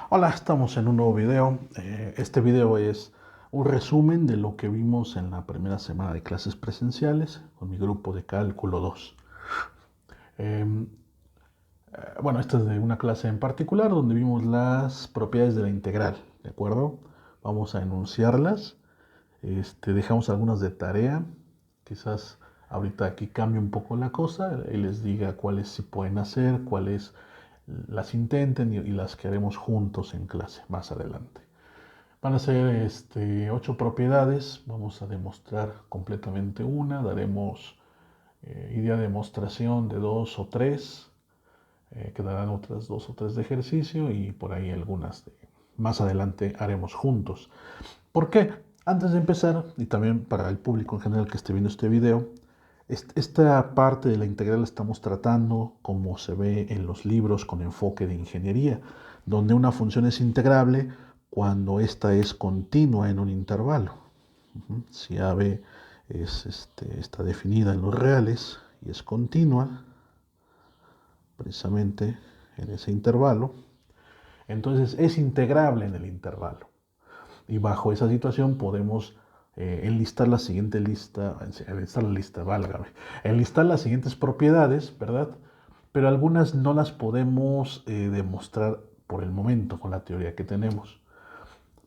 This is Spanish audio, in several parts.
Hola, estamos en un nuevo video. Este video es un resumen de lo que vimos en la primera semana de clases presenciales con mi grupo de cálculo 2. Eh, bueno, esta es de una clase en particular donde vimos las propiedades de la integral, ¿de acuerdo? Vamos a enunciarlas. Dejamos algunas de tarea. Quizás ahorita aquí cambie un poco la cosa y les diga cuáles se pueden hacer, cuáles las intenten y las que haremos juntos en clase más adelante. Van a ser 8 propiedades. Vamos a demostrar completamente una. Daremos idea de demostración de 2 o 3. Quedarán otras 2 o 3 de ejercicio y por ahí algunas más adelante haremos juntos. ¿Por qué? Antes de empezar, y también para el público en general que esté viendo este video, esta parte de la integral la estamos tratando como se ve en los libros con enfoque de ingeniería, donde una función es integrable cuando ésta es continua en un intervalo. Si AB está definida en los reales y es continua, precisamente en ese intervalo, entonces es integrable en el intervalo. Y bajo esa situación podemos enlistar la siguiente lista, válgame, enlistar las siguientes propiedades, ¿verdad? Pero algunas no las podemos demostrar por el momento con la teoría que tenemos.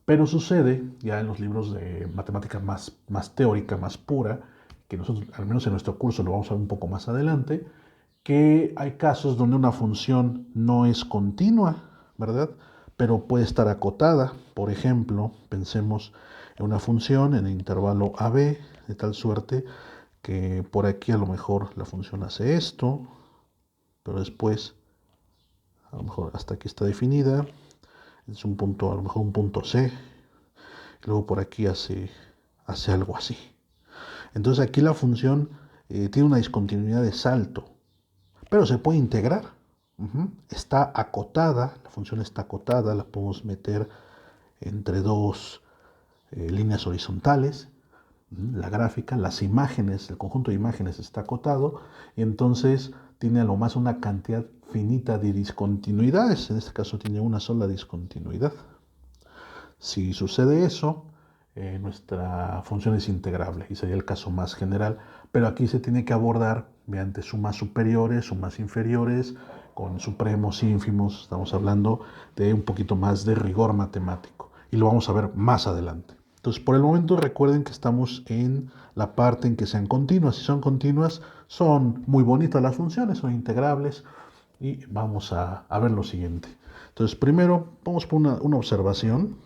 Pero sucede, ya en los libros de matemática más teórica, más pura, que nosotros, al menos en nuestro curso, lo vamos a ver un poco más adelante, que hay casos donde una función no es continua, ¿verdad? Pero puede estar acotada. Por ejemplo, pensemos en una función en el intervalo AB, de tal suerte que por aquí a lo mejor la función hace esto, pero después, a lo mejor hasta aquí está definida, es un punto, a lo mejor un punto C, y luego por aquí hace algo así. Entonces aquí la función tiene una discontinuidad de salto, pero se puede integrar. Está acotada, la función está acotada, la podemos meter entre dos líneas horizontales. La gráfica, las imágenes, el conjunto de imágenes está acotado y entonces tiene a lo más una cantidad finita de discontinuidades. En este caso tiene una sola discontinuidad. Si sucede eso, nuestra función es integrable y sería el caso más general, pero aquí se tiene que abordar mediante sumas superiores, sumas inferiores, con supremos, ínfimos. Estamos hablando de un poquito más de rigor matemático y lo vamos a ver más adelante. Entonces, por el momento recuerden que estamos en la parte en que sean continuas. Si son continuas, son muy bonitas las funciones, son integrables y vamos a ver lo siguiente. Entonces, primero vamos por una observación.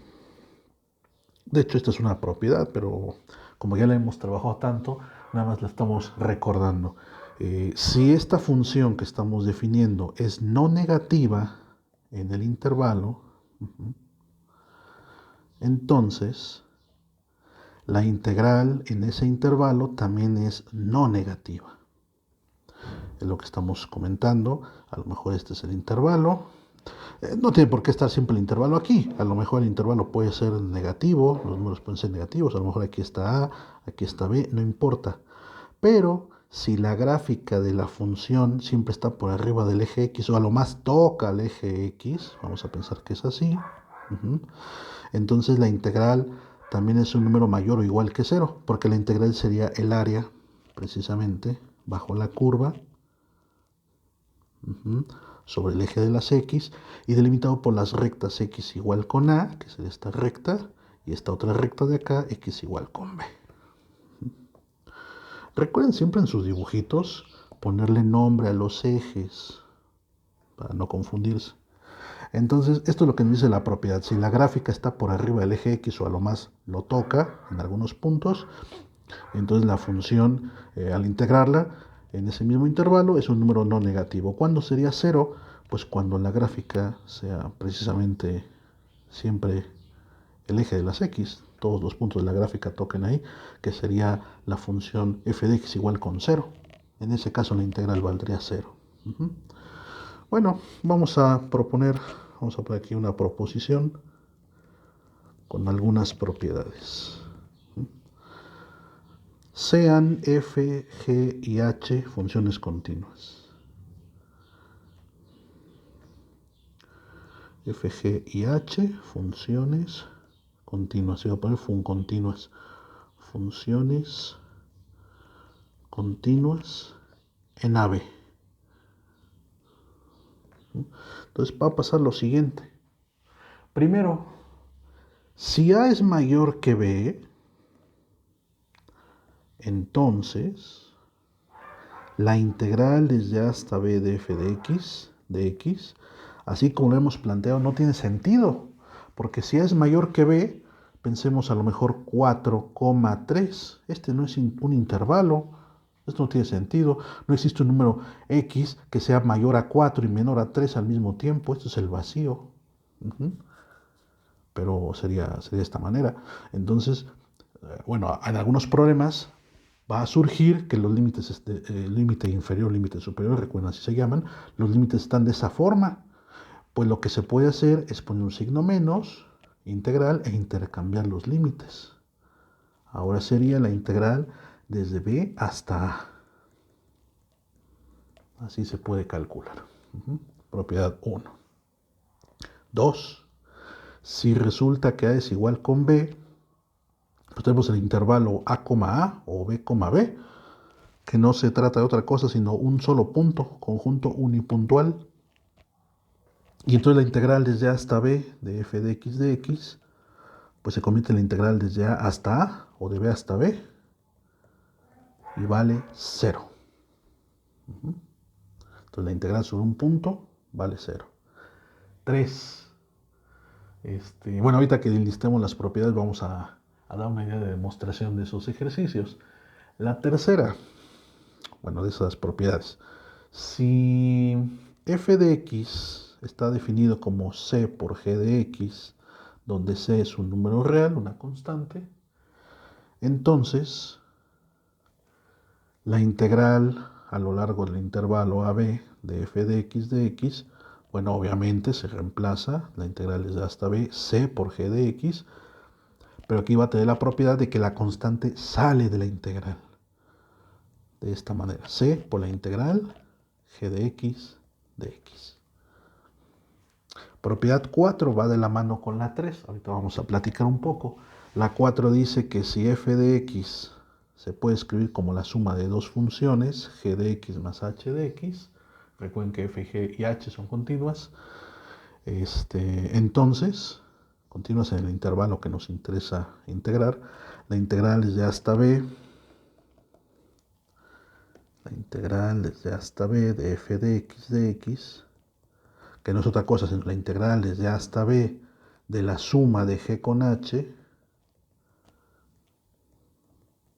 De hecho, esta es una propiedad, pero como ya la hemos trabajado tanto, nada más la estamos recordando. Si esta función que estamos definiendo es no negativa en el intervalo, entonces la integral en ese intervalo también es no negativa. Es lo que estamos comentando. A lo mejor este es el intervalo. No tiene por qué estar siempre el intervalo aquí. A lo mejor el intervalo puede ser negativo, los números pueden ser negativos, a lo mejor aquí está A, aquí está B, no importa. Pero si la gráfica de la función siempre está por arriba del eje X o a lo más toca el eje X, vamos a pensar que es así, entonces la integral también es un número mayor o igual que cero, porque la integral sería el área, precisamente, bajo la curva, sobre el eje de las X y delimitado por las rectas X igual con A, que sería esta recta, y esta otra recta de acá, X igual con B. Recuerden siempre en sus dibujitos ponerle nombre a los ejes para no confundirse. Entonces, esto es lo que nos dice la propiedad. Si la gráfica está por arriba del eje X o a lo más lo toca en algunos puntos, entonces la función, al integrarla en ese mismo intervalo, es un número no negativo. ¿Cuándo sería cero? Pues cuando la gráfica sea precisamente siempre el eje de las X, todos los puntos de la gráfica toquen ahí, que sería la función f de x igual con cero. En ese caso la integral valdría cero. Bueno, vamos a poner aquí una proposición con algunas propiedades. Sean f, g y h funciones continuas. F, G y H, funciones continuas. Voy a poner continuas. Funciones continuas en AB. Entonces va a pasar lo siguiente. Primero, si A es mayor que B, entonces la integral desde A hasta B de f de x, así como lo hemos planteado, no tiene sentido. Porque si A es mayor que B, pensemos a lo mejor 4,3. Este no es un intervalo. Esto no tiene sentido. No existe un número x que sea mayor a 4 y menor a 3 al mismo tiempo. Esto es el vacío. Pero sería de esta manera. Entonces, bueno, en algunos problemas va a surgir que los límites, límite inferior, límite superior, recuerden así se llaman, los límites están de esa forma. Pues lo que se puede hacer es poner un signo menos, integral, e intercambiar los límites. Ahora sería la integral desde B hasta A. Así se puede calcular. Propiedad 1. 2. Si resulta que A es igual con B, pues tenemos el intervalo A, o B, que no se trata de otra cosa sino un solo punto, conjunto unipuntual. Y entonces la integral desde A hasta B de f de x, pues se convierte en la integral desde A hasta A, o de B hasta B, y vale 0. Entonces la integral sobre un punto vale 0. 3. Bueno, ahorita que listemos las propiedades vamos a dar una idea de demostración de esos ejercicios. La tercera, bueno, de esas propiedades. Si f de x está definido como c por g de x, donde c es un número real, una constante, entonces la integral a lo largo del intervalo AB de f de x, bueno, obviamente se reemplaza la integral desde A hasta B, c por g de x, pero aquí va a tener la propiedad de que la constante sale de la integral. De esta manera, c por la integral g de x. Propiedad 4 va de la mano con la 3. Ahorita vamos a platicar un poco. La 4 dice que si f de x se puede escribir como la suma de dos funciones, g de x más h de x. Recuerden que f, g y h son continuas. Entonces, continuas en el intervalo que nos interesa integrar. La integral desde A hasta B. La integral desde A hasta B de f de x, que no es otra cosa sino la integral desde A hasta B de la suma de g con h,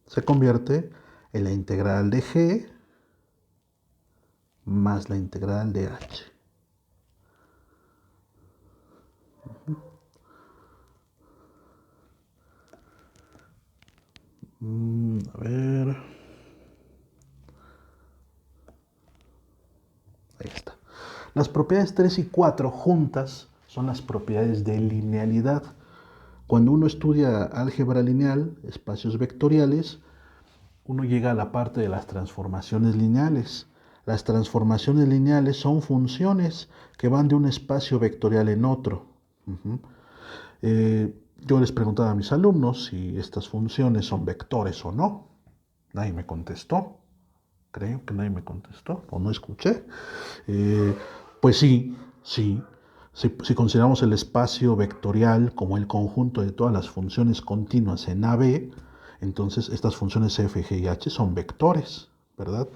se convierte en la integral de g más la integral de h. A ver. Ahí está. Las propiedades 3 y 4 juntas son las propiedades de linealidad. Cuando uno estudia álgebra lineal, espacios vectoriales, uno llega a la parte de las transformaciones lineales. Las transformaciones lineales son funciones que van de un espacio vectorial en otro. Yo les preguntaba a mis alumnos si estas funciones son vectores o no. Nadie me contestó. Creo que nadie me contestó o no escuché. Pues sí. Si consideramos el espacio vectorial como el conjunto de todas las funciones continuas en AB, entonces estas funciones f, g y h son vectores, ¿verdad?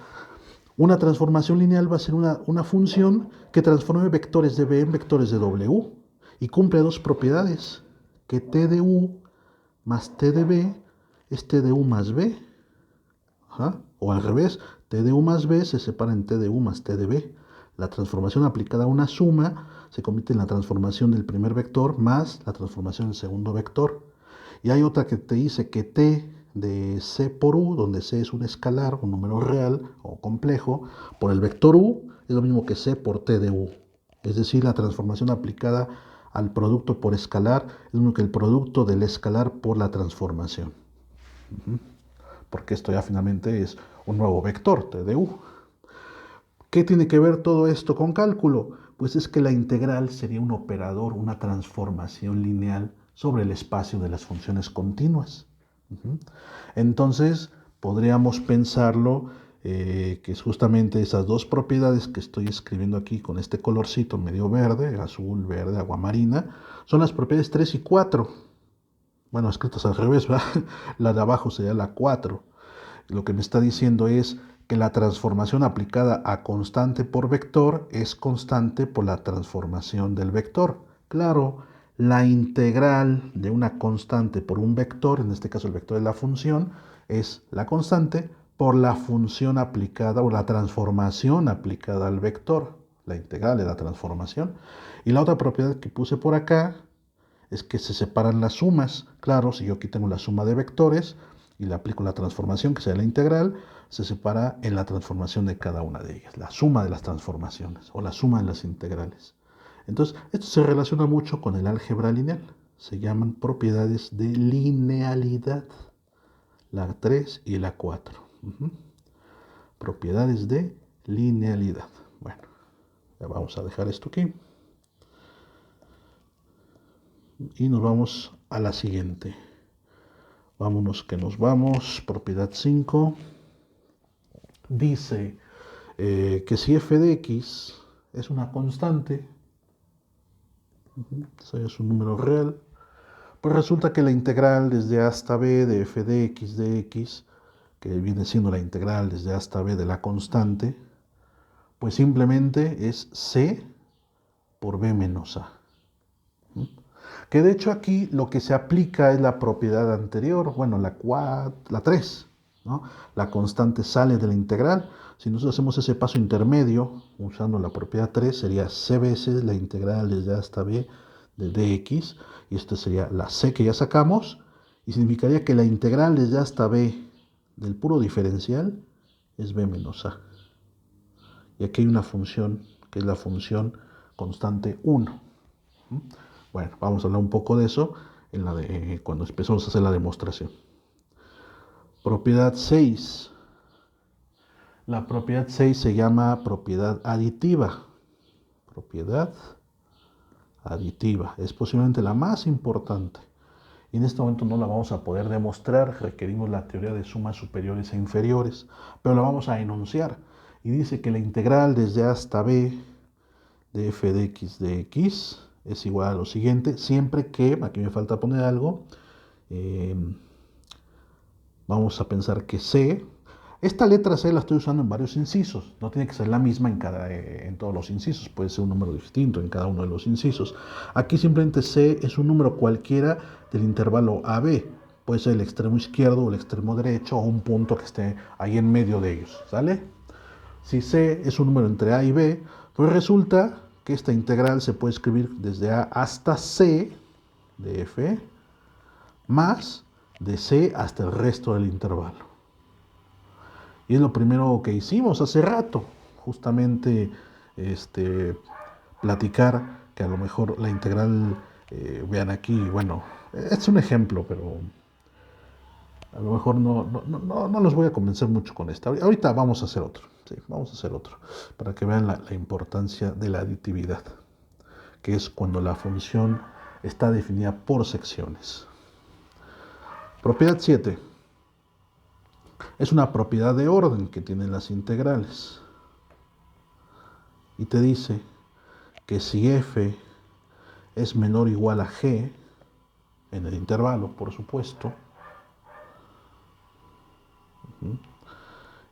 Una transformación lineal va a ser una función que transforme vectores de B en vectores de W y cumple dos propiedades, que t de u más t de b es t de u más b. O al revés, t de u más b se separa en t de u más t de b. La transformación aplicada a una suma se convierte en la transformación del primer vector más la transformación del segundo vector. Y hay otra que te dice que t de c por u, donde c es un escalar, un número real o complejo, por el vector u es lo mismo que c por t de u. Es decir, la transformación aplicada al producto por escalar es lo mismo que el producto del escalar por la transformación. Porque esto ya finalmente es un nuevo vector, t de u. ¿Qué tiene que ver todo esto con cálculo? Pues es que la integral sería un operador, una transformación lineal sobre el espacio de las funciones continuas. Entonces, podríamos pensarlo que es justamente esas dos propiedades que estoy escribiendo aquí con este colorcito medio verde, azul, verde, aguamarina, son las propiedades 3 y 4. Bueno, escritas al revés, ¿verdad? La de abajo sería la 4. Lo que me está diciendo es que la transformación aplicada a constante por vector es constante por la transformación del vector. Claro, la integral de una constante por un vector, en este caso el vector de la función, es la constante por la función aplicada o la transformación aplicada al vector. La integral de la transformación. Y la otra propiedad que puse por acá es que se separan las sumas. Claro, si yo aquí tengo la suma de vectores y le aplico la transformación, que sea la integral, se separa en la transformación de cada una de ellas, la suma de las transformaciones o la suma de las integrales. Entonces, esto se relaciona mucho con el álgebra lineal. Se llaman propiedades de linealidad, la 3 y la 4. Propiedades de linealidad. Bueno, ya vamos a dejar esto aquí. Y nos vamos a la siguiente. Vámonos que nos vamos. Propiedad 5. Dice que si f de x es una constante, es un número real, pues resulta que la integral desde a hasta b de f de x, que viene siendo la integral desde a hasta b de la constante, pues simplemente es c por b menos a. Que de hecho aquí lo que se aplica es la propiedad anterior, bueno, la 3, ¿no? La constante sale de la integral. Si nosotros hacemos ese paso intermedio, usando la propiedad 3, sería c veces la integral desde a hasta b de dx, y esto sería la c que ya sacamos, y significaría que la integral desde a hasta b del puro diferencial es b menos a. Y aquí hay una función, que es la función constante 1. Bueno, vamos a hablar un poco de eso cuando empezamos a hacer la demostración. Propiedad 6. La propiedad 6 se llama propiedad aditiva. Propiedad aditiva. Es posiblemente la más importante. Y en este momento no la vamos a poder demostrar. Requerimos la teoría de sumas superiores e inferiores. Pero la vamos a enunciar. Y dice que la integral desde a hasta b de f de x es igual a lo siguiente, siempre que, aquí me falta poner algo, vamos a pensar que C, esta letra C la estoy usando en varios incisos, no tiene que ser la misma en todos los incisos, puede ser un número distinto en cada uno de los incisos. Aquí simplemente C es un número cualquiera del intervalo AB, puede ser el extremo izquierdo o el extremo derecho o un punto que esté ahí en medio de ellos, ¿sale? Si C es un número entre A y B, pues resulta que esta integral se puede escribir desde A hasta C de f más de c hasta el resto del intervalo. Y es lo primero que hicimos hace rato, justamente platicar que a lo mejor la integral, vean aquí, bueno, es un ejemplo, pero a lo mejor no los voy a convencer mucho con esta. Ahorita vamos a hacer otro, sí, vamos a hacer otro, para que vean la importancia de la aditividad, que es cuando la función está definida por secciones. Propiedad 7. Es una propiedad de orden que tienen las integrales. Y te dice que si f es menor o igual a g, en el intervalo, por supuesto,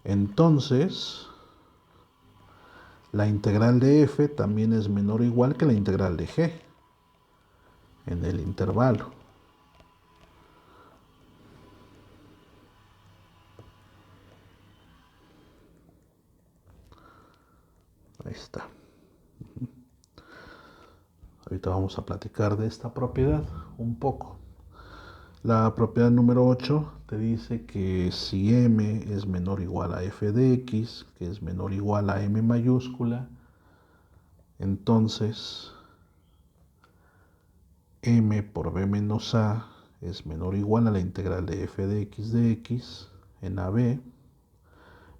entonces la integral de f también es menor o igual que la integral de g, en el intervalo. Ahí está. Ahorita vamos a platicar de esta propiedad un poco. La propiedad número 8 te dice que si m es menor o igual a f de x, que es menor o igual a m mayúscula, entonces m por b menos a es menor o igual a la integral de f de x en ab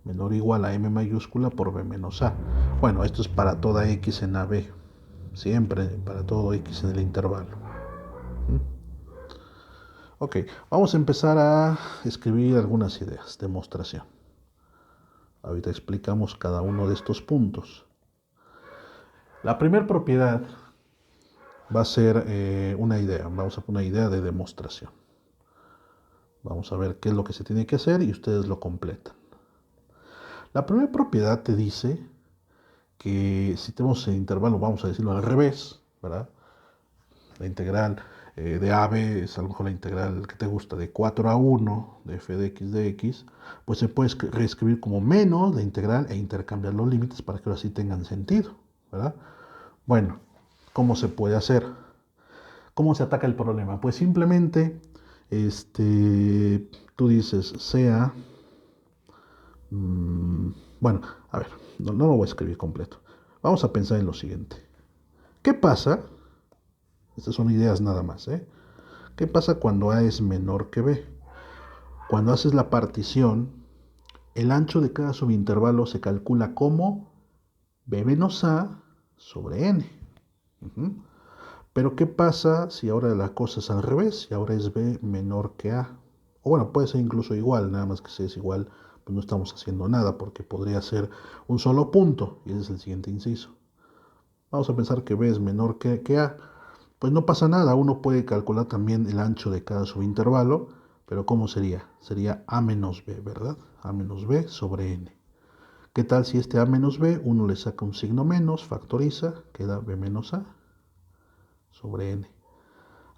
menor o igual a m mayúscula por b menos a. Bueno, esto es para toda x en AB, siempre para todo x en el intervalo. Ok, vamos a empezar a escribir algunas ideas, demostración. Ahorita explicamos cada uno de estos puntos. La primera propiedad va a ser una idea, vamos a poner una idea de demostración. Vamos a ver qué es lo que se tiene que hacer y ustedes lo completan. La primera propiedad te dice que si tenemos el intervalo, vamos a decirlo al revés, ¿verdad? La integral de AB es a lo mejor la integral que te gusta de 4 a 1 de f de x, pues se puede reescribir como menos la integral e intercambiar los límites para que ahora sí tengan sentido, ¿verdad? Bueno, ¿cómo se puede hacer? ¿Cómo se ataca el problema? Pues simplemente tú dices sea, bueno, a ver, no lo voy a escribir completo. Vamos a pensar en lo siguiente. ¿Qué pasa? Estas son ideas nada más, ¿eh? ¿Qué pasa cuando A es menor que B? Cuando haces la partición, el ancho de cada subintervalo se calcula como B menos A sobre N. Pero ¿qué pasa si ahora la cosa es al revés? Si ahora es B menor que A. O bueno, puede ser incluso igual, nada más que si es igual, pues no estamos haciendo nada, porque podría ser un solo punto, y ese es el siguiente inciso. Vamos a pensar que B es menor que A. Pues no pasa nada, uno puede calcular también el ancho de cada subintervalo, pero ¿cómo sería? Sería A menos B, ¿verdad? A menos B sobre N. ¿Qué tal si este A menos B, uno le saca un signo menos, factoriza, queda B menos A sobre N?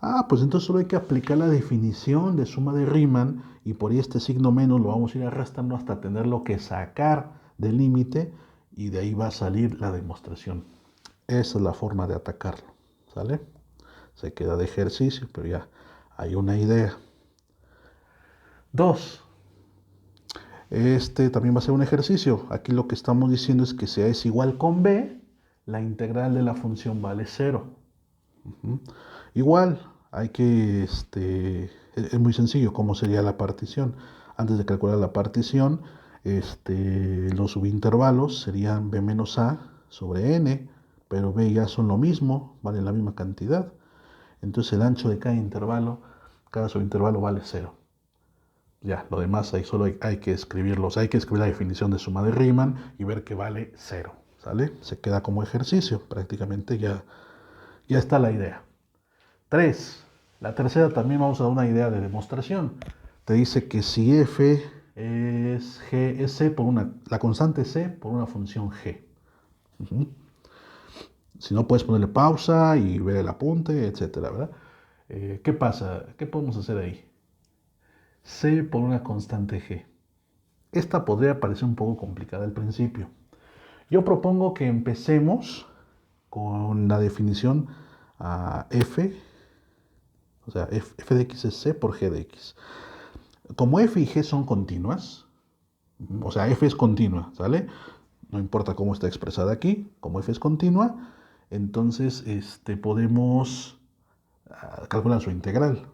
Ah, pues entonces solo hay que aplicar la definición de suma de Riemann y por ahí este signo menos lo vamos a ir arrastrando hasta tenerlo que sacar del límite y de ahí va a salir la demostración. Esa es la forma de atacarlo, ¿sale? Se queda de ejercicio, pero ya hay una idea. 2. Este también va a ser un ejercicio. Aquí lo que estamos diciendo es que si A es igual con B, la integral de la función vale 0. Igual, hay que, es muy sencillo, ¿cómo sería la partición? Antes de calcular la partición, los subintervalos serían B menos A sobre N, pero B y A son lo mismo, valen la misma cantidad. Entonces el ancho de cada subintervalo vale 0. Ya, lo demás ahí solo hay que escribirlos, hay que escribir la definición de suma de Riemann y ver que vale 0, ¿sale? Se queda como ejercicio, prácticamente ya está la idea. 3. La tercera también vamos a dar una idea de demostración. Te dice que si f es g, es c por la constante c por una función g. Si no, puedes ponerle pausa y ver el apunte, etcétera, ¿verdad? ¿Qué pasa? ¿Qué podemos hacer ahí? C por una constante g. Esta podría parecer un poco complicada al principio. Yo propongo que empecemos con la definición a f, o sea, f de x es c por g de x. Como f y g son continuas, o sea, f es continua, ¿sale? No importa cómo está expresada aquí, como f es continua, entonces podemos calcular su integral.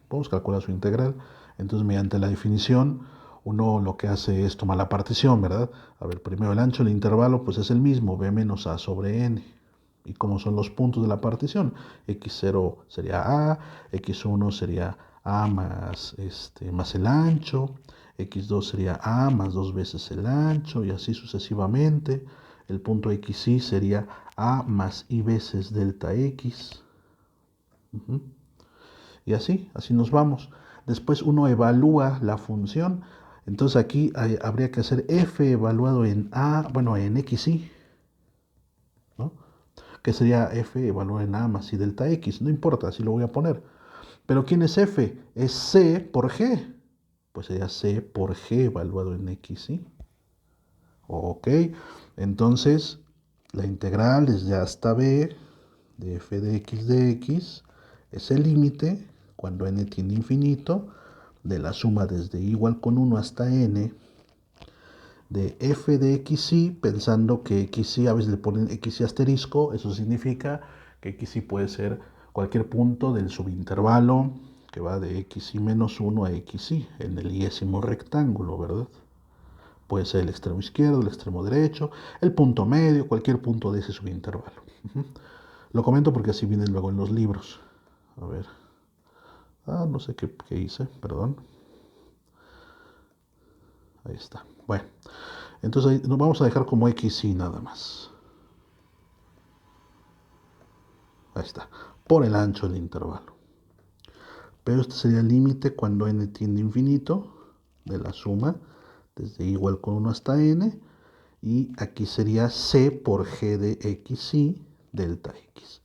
Podemos calcular su integral. Entonces, mediante la definición, uno lo que hace es tomar la partición, ¿verdad? A ver, primero el ancho del intervalo, pues es el mismo, b menos a sobre n. ¿Y cómo son los puntos de la partición? X0 sería A, X1 sería A más el ancho, X2 sería A más 2 veces el ancho, y así sucesivamente. El punto XY sería A más I veces delta X. Y así nos vamos. Después uno evalúa la función. Entonces aquí habría que hacer f evaluado en A, bueno, en XY, ¿no? Que sería f evaluado en A más I delta X. No importa, así lo voy a poner. Pero ¿quién es f? Es C por G. Pues sería C por G evaluado en XY. Ok, entonces la integral desde hasta B de f de x es el límite cuando n tiende a infinito de la suma desde igual con 1 hasta n de f de xy, pensando que xy a veces le ponen xy asterisco, eso significa que xy puede ser cualquier punto del subintervalo que va de xy menos 1 a xy en el iésimo rectángulo, ¿verdad? Puede ser el extremo izquierdo, el extremo derecho, el punto medio, cualquier punto de ese subintervalo. Lo comento porque así viene luego en los libros. A ver. No sé qué hice, perdón. Ahí está. Bueno, entonces ahí nos vamos a dejar como x y nada más. Ahí está. Por el ancho del intervalo. Pero este sería el límite cuando n tiende a infinito de la suma desde igual con 1 hasta n. Y aquí sería c por g de x y delta x.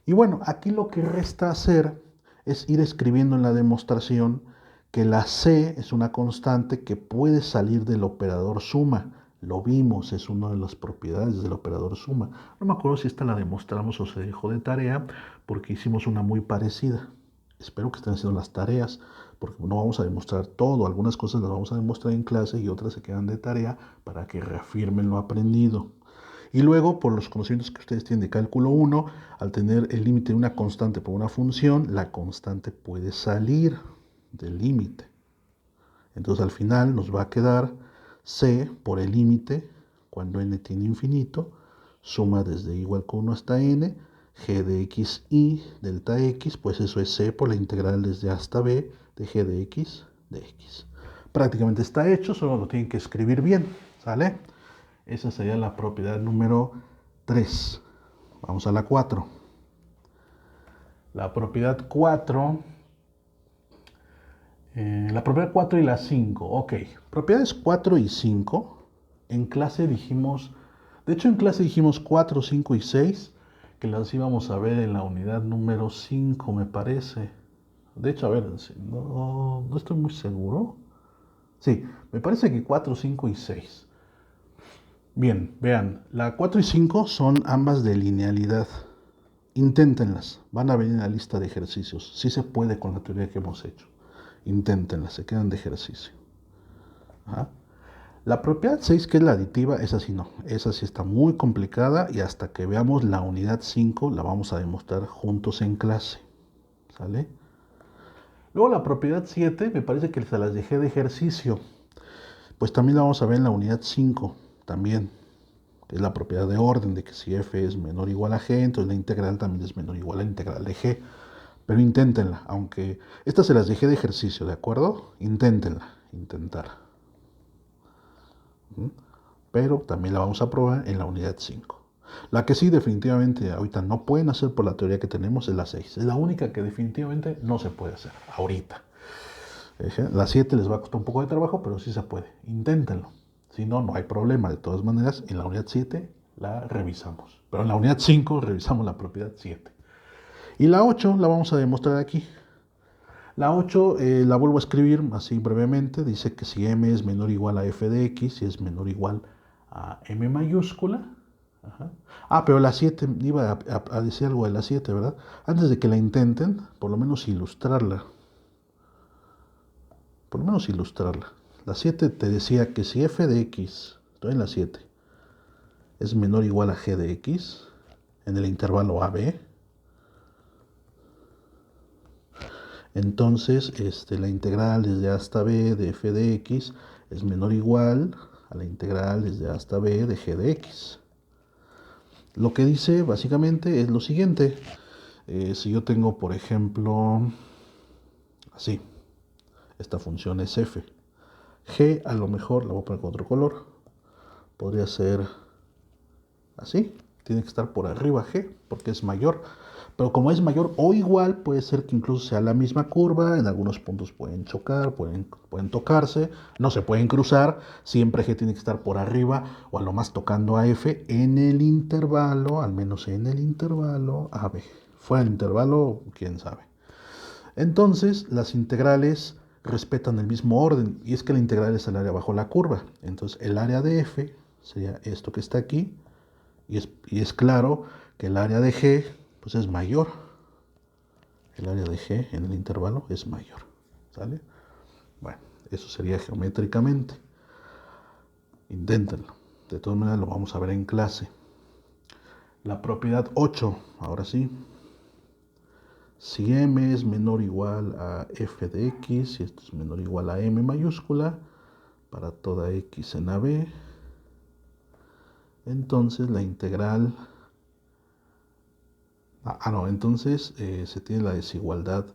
Y bueno, aquí lo que resta hacer es ir escribiendo en la demostración que la c es una constante que puede salir del operador suma. Lo vimos, es una de las propiedades del operador suma. No me acuerdo si esta la demostramos o se dejó de tarea porque hicimos una muy parecida. Espero que estén haciendo las tareas porque no vamos a demostrar todo. Algunas cosas las vamos a demostrar en clase y otras se quedan de tarea para que reafirmen lo aprendido. Y luego, por los conocimientos que ustedes tienen de cálculo 1, al tener el límite de una constante por una función, la constante puede salir del límite. Entonces al final nos va a quedar c por el límite, cuando n tiene infinito, suma desde igual con 1 hasta n, g de x y delta x, pues eso es c por la integral desde a hasta b de g de x de x. Prácticamente está hecho, solo lo tienen que escribir bien, ¿sale? Esa sería la propiedad número 3. Vamos a la 4. La propiedad 4, la propiedad 4 y la 5. Ok, propiedades 4 y 5. En clase dijimos, de hecho en clase dijimos 4, 5 y 6, que las íbamos a ver en la unidad número 5, me parece. De hecho, a ver, no estoy muy seguro. Sí, me parece que 4, 5 y 6. Bien, vean, la 4 y 5 son ambas de linealidad. Inténtenlas, van a venir en la lista de ejercicios. Sí se puede con la teoría que hemos hecho. Inténtenlas, se quedan de ejercicio. Ajá. La propiedad 6, que es la aditiva, esa sí no. Esa sí está muy complicada y hasta que veamos la unidad 5 la vamos a demostrar juntos en clase. ¿Sale? Luego la propiedad 7, me parece que se las dejé de ejercicio. Pues también la vamos a ver en la unidad 5, también. Que es la propiedad de orden, de que si f es menor o igual a g, entonces la integral también es menor o igual a la integral de g. Pero inténtenla, aunque estas se las dejé de ejercicio, ¿de acuerdo? Inténtenla, intentar. Pero también la vamos a probar en la unidad 5. La que sí definitivamente ahorita no pueden hacer por la teoría que tenemos es la 6. Es la única que definitivamente no se puede hacer ahorita. La 7 les va a costar un poco de trabajo, pero sí se puede. Inténtenlo. Si no, no hay problema. De todas maneras, en la unidad 7 la revisamos. Pero en la unidad 5 revisamos la propiedad 7. Y la 8 la vamos a demostrar aquí. La 8 la vuelvo a escribir así brevemente. Dice que si m es menor o igual a f de x, si es menor o igual a m mayúscula. Ajá. Pero la 7, iba a decir algo de la 7, ¿verdad? Antes de que la intenten, por lo menos ilustrarla. Por lo menos ilustrarla. La 7 te decía que si f de x, estoy en la 7, es menor o igual a g de x, en el intervalo AB, entonces la integral desde a hasta b de f de x es menor o igual a la integral desde a hasta b de g de x. Lo que dice básicamente es lo siguiente. Si yo tengo, por ejemplo, así, esta función es f. G a lo mejor la voy a poner con otro color. Podría ser así. Tiene que estar por arriba G porque es mayor. Pero como es mayor o igual, puede ser que incluso sea la misma curva. En algunos puntos pueden chocar, pueden tocarse. No se pueden cruzar. Siempre G tiene que estar por arriba o a lo más tocando a F en el intervalo, al menos en el intervalo AB. Fuera del intervalo, quién sabe. Entonces, las integrales respetan el mismo orden, y es que la integral es el área bajo la curva. Entonces, el área de f sería esto que está aquí, y es claro que el área de g pues es mayor. El área de g en el intervalo es mayor. ¿Sale? Bueno, eso sería geométricamente. Inténtenlo. De todas maneras, lo vamos a ver en clase. La propiedad 8, ahora sí. Si m es menor o igual a f de x, y esto es menor o igual a m mayúscula, para toda x en AB. Entonces la integral... no, entonces se tiene la desigualdad,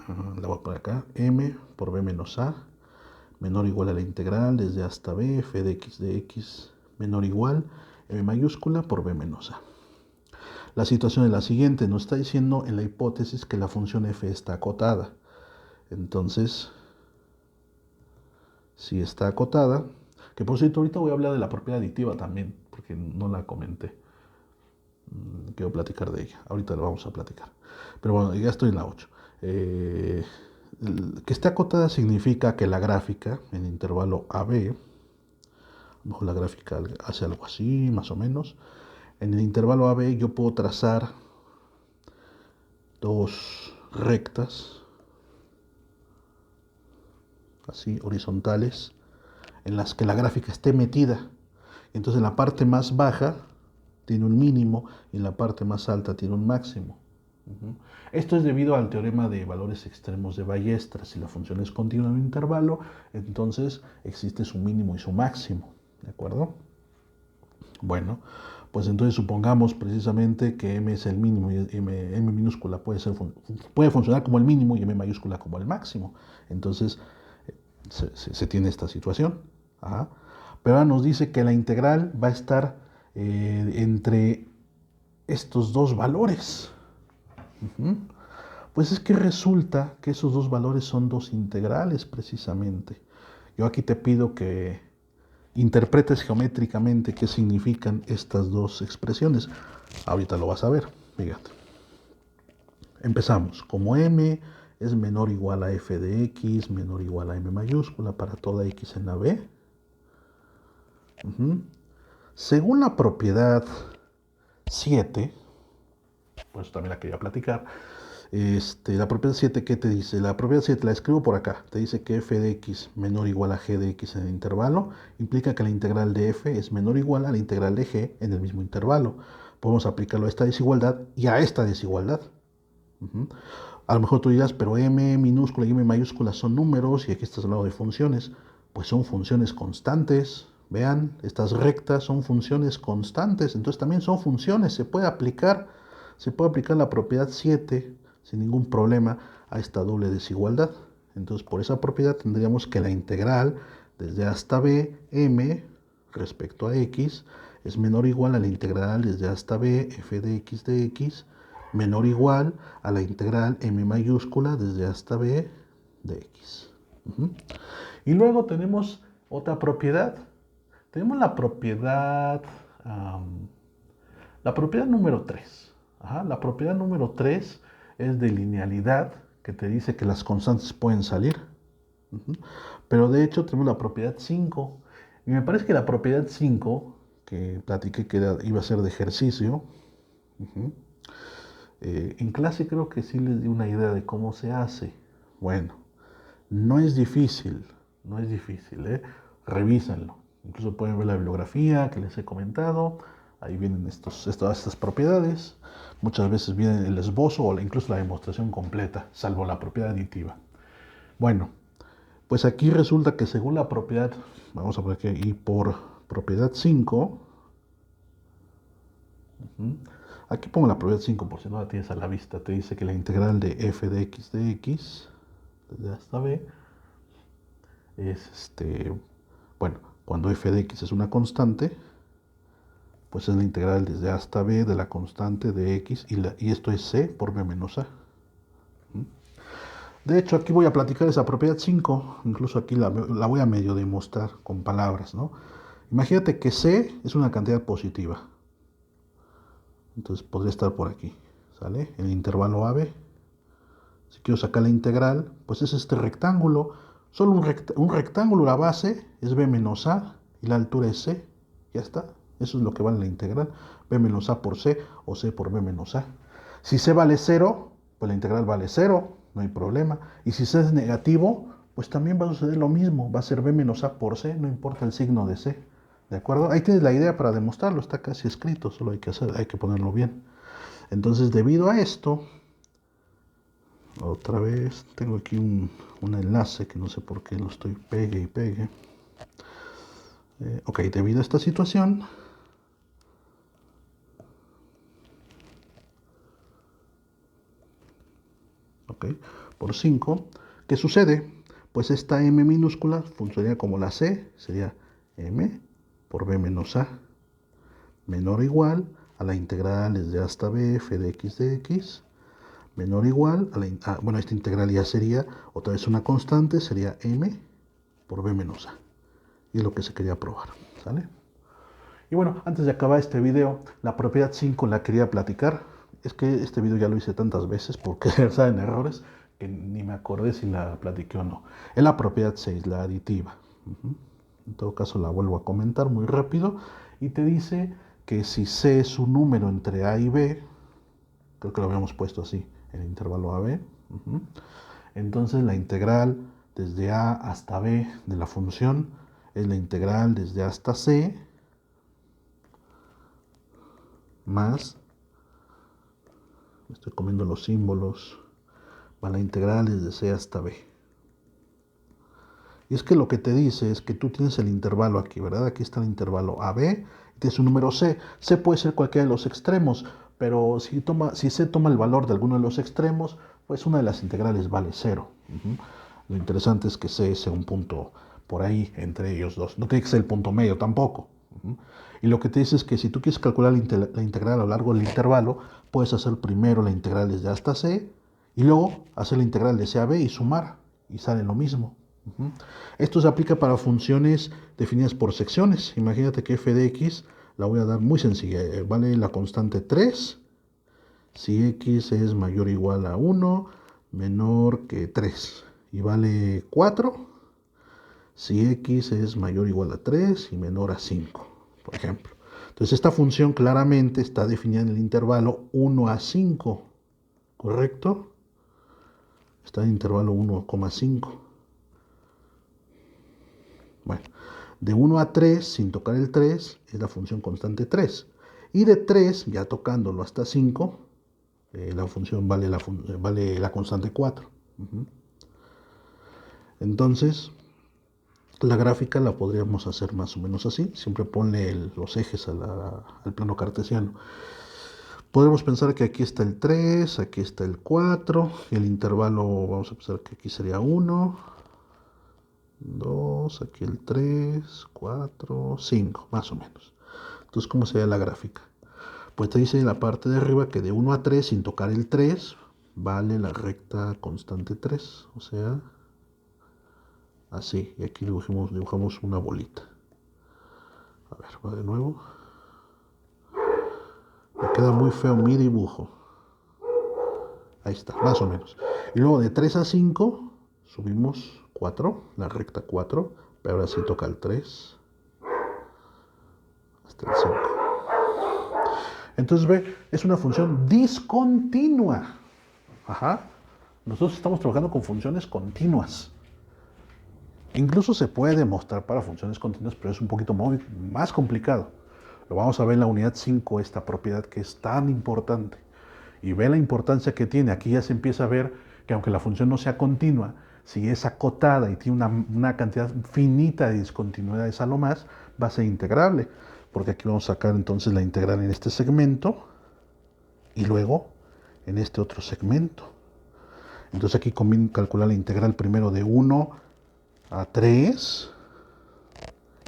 la voy a poner acá, m por b menos a, menor o igual a la integral desde hasta b, f de x menor o igual, m mayúscula por b menos a. La situación es la siguiente, nos está diciendo en la hipótesis que la función f está acotada. Entonces, si está acotada, que por cierto ahorita voy a hablar de la propiedad aditiva también, porque no la comenté. Quiero platicar de ella, ahorita lo vamos a platicar. Pero bueno, ya estoy en la 8. Que esté acotada significa que la gráfica en intervalo AB, la gráfica hace algo así, más o menos. En el intervalo AB yo puedo trazar dos rectas, así horizontales, en las que la gráfica esté metida. Entonces en la parte más baja tiene un mínimo y en la parte más alta tiene un máximo. Esto es debido al teorema de valores extremos de Ballestra. Si la función es continua en un intervalo, entonces existe su mínimo y su máximo. ¿De acuerdo? Bueno, pues entonces supongamos precisamente que m es el mínimo y m minúscula puede funcionar como el mínimo y m mayúscula como el máximo. Entonces se tiene esta situación. Ajá. Pero ahora nos dice que la integral va a estar entre estos dos valores. Pues es que resulta que esos dos valores son dos integrales precisamente. Yo aquí te pido que interpretes geométricamente qué significan estas dos expresiones. Ahorita lo vas a ver, fíjate. Empezamos. Como m es menor o igual a f de x, menor o igual a m mayúscula para toda x en la b. Según la propiedad 7, pues también la quería platicar. La propiedad 7, ¿qué te dice? La propiedad 7 la escribo por acá. Te dice que f de x menor o igual a g de x en el intervalo. Implica que la integral de f es menor o igual a la integral de g en el mismo intervalo. Podemos aplicarlo a esta desigualdad y a esta desigualdad. A lo mejor tú dirás, pero m minúscula y m mayúscula son números y aquí estás hablando de funciones. Pues son funciones constantes. Vean, estas rectas son funciones constantes. Entonces también son funciones. Se puede aplicar la propiedad 7 sin ningún problema a esta doble desigualdad. Entonces por esa propiedad tendríamos que la integral desde hasta b, m, respecto a x, es menor o igual a la integral desde hasta b, f de x, menor o igual a la integral m mayúscula desde hasta b de x. Y luego tenemos otra propiedad. Tenemos la propiedad número 3. La propiedad número 3 es de linealidad, que te dice que las constantes pueden salir. Pero de hecho tenemos la propiedad 5. Y me parece que la propiedad 5, que platiqué que iba a ser de ejercicio, en clase creo que sí les di una idea de cómo se hace. Bueno, no es difícil, revísenlo. Incluso pueden ver la bibliografía que les he comentado. Ahí vienen estas propiedades. Muchas veces viene el esbozo o incluso la demostración completa, salvo la propiedad aditiva. Bueno, pues aquí resulta que según la propiedad, vamos a poner aquí, y por propiedad 5, aquí pongo la propiedad 5 por si no la tienes a la vista, te dice que la integral de f de x desde hasta b, es bueno, cuando f de x es una constante, pues es la integral desde a hasta b de la constante de x y esto es c por b menos a. De hecho, aquí voy a platicar esa propiedad 5, incluso aquí la voy a medio demostrar con palabras, ¿no? Imagínate que c es una cantidad positiva. Entonces podría estar por aquí, ¿sale? En el intervalo AB. Si quiero sacar la integral, pues es este rectángulo. Solo un rectángulo, la base es b menos a y la altura es c. Ya está. Eso es lo que vale la integral. B menos a por c o c por b menos a. Si c vale 0, pues la integral vale 0, no hay problema. Y si c es negativo, pues también va a suceder lo mismo. Va a ser b menos a por c, no importa el signo de c. ¿De acuerdo? Ahí tienes la idea para demostrarlo, está casi escrito, solo hay que ponerlo bien. Entonces, debido a esto, Otra vez, tengo aquí un enlace que no sé por qué lo estoy pegue y pegue. Ok, debido a esta situación, ok, por 5, ¿qué sucede? Pues esta m minúscula funcionaría como la c, sería m por b menos a, menor o igual a la integral desde a hasta b f de x, menor o igual a la, bueno, esta integral ya sería otra vez una constante, sería m por b menos a. Y es lo que se quería probar, ¿sale? Y bueno, antes de acabar este video, la propiedad 5 la quería platicar. Es que este video ya lo hice tantas veces porque salen errores que ni me acordé si la platiqué o no. Es la propiedad 6, la aditiva. En todo caso la vuelvo a comentar muy rápido y te dice que si C es un número entre A y B, creo que lo habíamos puesto así, en el intervalo AB, entonces la integral desde A hasta B de la función es la integral desde A hasta C más, me estoy comiendo los símbolos, va la integral desde C hasta B. Y es que lo que te dice es que tú tienes el intervalo aquí, ¿verdad? Aquí está el intervalo AB, y tienes un número C. C puede ser cualquiera de los extremos, pero si C toma el valor de alguno de los extremos, pues una de las integrales vale 0. Lo interesante es que C sea un punto por ahí entre ellos dos. No tiene que ser el punto medio tampoco. Y lo que te dice es que si tú quieres calcular la integral a lo largo del intervalo, puedes hacer primero la integral desde hasta C y luego hacer la integral de C a B y sumar y sale lo mismo. Esto se aplica para funciones definidas por secciones. Imagínate que f de x la voy a dar muy sencilla. Vale la constante 3 si x es mayor o igual a 1 menor que 3. Y vale 4 si x es mayor o igual a 3 y menor a 5, por ejemplo. Entonces esta función claramente está definida en el intervalo 1 a 5, ¿correcto? Está en el intervalo 1,5. Bueno, de 1 a 3, sin tocar el 3, es la función constante 3. Y de 3, ya tocándolo hasta 5, la función vale la constante 4. Entonces, la gráfica la podríamos hacer más o menos así. Siempre ponle los ejes al plano cartesiano. Podemos pensar que aquí está el 3, aquí está el 4. Y el intervalo, vamos a pensar que aquí sería 1, 2, aquí el 3, 4, 5, más o menos. Entonces, ¿cómo sería la gráfica? Pues te dice en la parte de arriba que de 1 a 3, sin tocar el 3, vale la recta constante 3. O sea, así. Y aquí dibujamos una bolita. A ver, va de nuevo. Me queda muy feo mi dibujo. Ahí está, más o menos. Y luego de 3 a 5, subimos 4, la recta 4. Pero ahora sí toca el 3 hasta el 5. Entonces ve, es una función discontinua. Ajá. Nosotros estamos trabajando con funciones continuas. Incluso se puede demostrar para funciones continuas, pero es un poquito más complicado. Lo vamos a ver en la unidad 5, esta propiedad que es tan importante. Y ve la importancia que tiene. Aquí ya se empieza a ver que aunque la función no sea continua, si es acotada y tiene una cantidad finita de discontinuidades a lo más, va a ser integrable. Porque aquí vamos a sacar entonces la integral en este segmento y luego en este otro segmento. Entonces aquí conviene calcular la integral primero de 1 a 3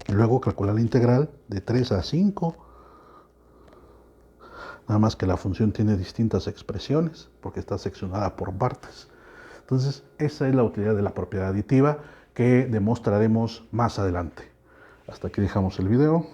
y luego calcular la integral de 3 a 5. Nada más que la función tiene distintas expresiones porque está seccionada por partes. Entonces esa es la utilidad de la propiedad aditiva que demostraremos más adelante. Hasta aquí dejamos el video.